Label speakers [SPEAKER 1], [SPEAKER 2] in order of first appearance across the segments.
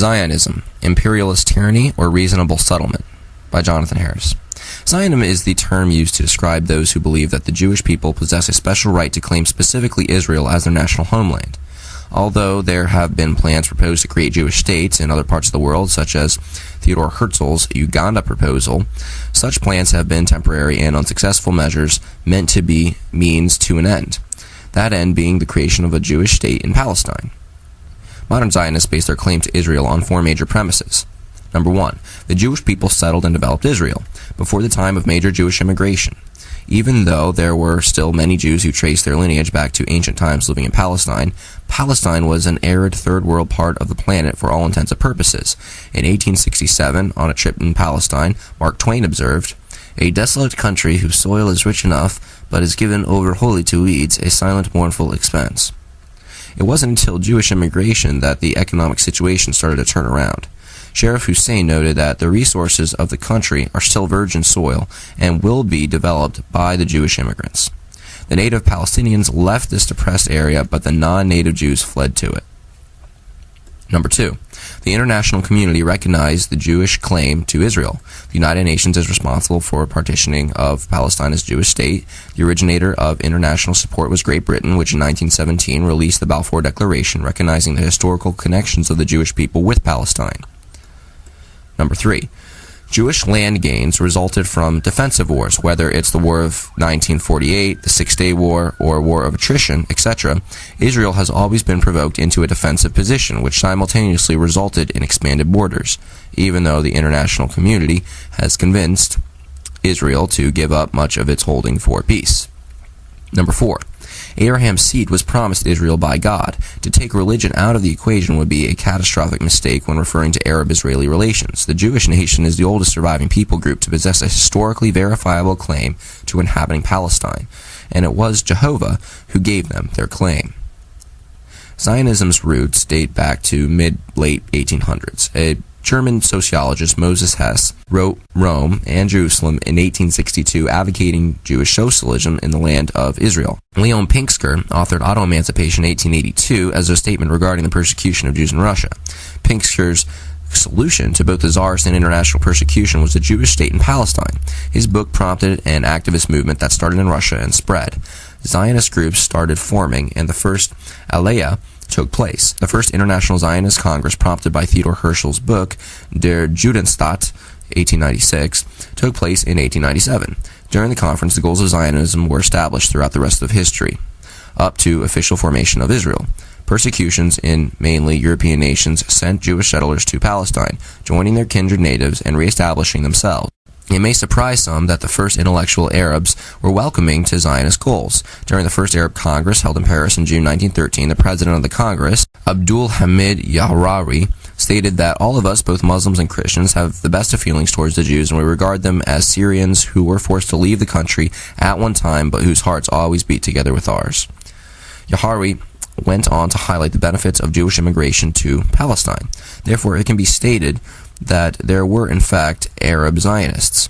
[SPEAKER 1] Zionism, Imperialist Tyranny or Reasonable Settlement, by Jonathan Harris. Zionism is the term used to describe those who believe that the Jewish people possess a special right to claim specifically Israel as their national homeland. Although there have been plans proposed to create Jewish states in other parts of the world, such as Theodor Herzl's Uganda proposal, such plans have been temporary and unsuccessful measures meant to be means to an end, that end being the creation of a Jewish state in Palestine. Modern Zionists base their claim to Israel on four major premises. Number one, the Jewish people settled and developed Israel before the time of major Jewish immigration. Even though there were still many Jews who traced their lineage back to ancient times living in Palestine, Palestine was an arid third world part of the planet for all intents and purposes. In 1867, on a trip in Palestine, Mark Twain observed, "A desolate country whose soil is rich enough, but is given over wholly to weeds, a silent, mournful expense." It wasn't until Jewish immigration that the economic situation started to turn around. Sheriff Hussein noted that the resources of the country are still virgin soil and will be developed by the Jewish immigrants. The native Palestinians left this depressed area, but the non-native Jews fled to it. Number two, the international community recognized the Jewish claim to Israel. The United Nations is responsible for partitioning of Palestine as a Jewish state. The originator of international support was Great Britain, which in 1917 released the Balfour Declaration recognizing the historical connections of the Jewish people with Palestine. Number three, Jewish land gains resulted from defensive wars, whether it's the War of 1948, the Six-Day War, or War of Attrition, etc. Israel has always been provoked into a defensive position, which simultaneously resulted in expanded borders, even though the international community has convinced Israel to give up much of its holding for peace. Number four, Abraham's seed was promised Israel by God. To take religion out of the equation would be a catastrophic mistake when referring to Arab-Israeli relations. The Jewish nation is the oldest surviving people group to possess a historically verifiable claim to inhabiting Palestine, and it was Jehovah who gave them their claim. Zionism's roots date back to mid-late 1800s. A German sociologist Moses Hess wrote Rome and Jerusalem in 1862, advocating Jewish socialism in the land of Israel. Leon Pinksker authored Auto-Emancipation in 1882 as a statement regarding the persecution of Jews in Russia. Pinksker's solution to both the Tsarist and international persecution was a Jewish state in Palestine. His book prompted an activist movement that started in Russia and spread. Zionist groups started forming, and the first Aliyah took place. The first International Zionist Congress, prompted by Theodor Herzl's book, Der Judenstaat, 1896, took place in 1897. During the conference, the goals of Zionism were established throughout the rest of history, up to official formation of Israel. Persecutions in mainly European nations sent Jewish settlers to Palestine, joining their kindred natives and reestablishing themselves. It may surprise some that the first intellectual Arabs were welcoming to Zionist goals. During the first Arab Congress held in Paris in June 1913, the president of the Congress, Abdul Hamid Yahrawi, stated that all of us, both Muslims and Christians, have the best of feelings towards the Jews, and we regard them as Syrians who were forced to leave the country at one time, but whose hearts always beat together with ours. Yahrawi went on to highlight the benefits of Jewish immigration to Palestine. Therefore, it can be stated that there were, in fact, Arab Zionists.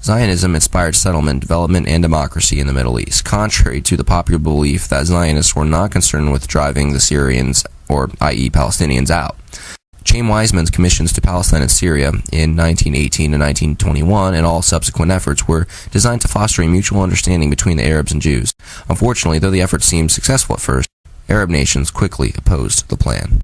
[SPEAKER 1] Zionism inspired settlement, development, and democracy in the Middle East, contrary to the popular belief that Zionists were not concerned with driving the Syrians, or i.e. Palestinians, out. Chaim Weizmann's commissions to Palestine and Syria in 1918 and 1921 and all subsequent efforts were designed to foster a mutual understanding between the Arabs and Jews. Unfortunately, though the effort seemed successful at first, Arab nations quickly opposed the plan.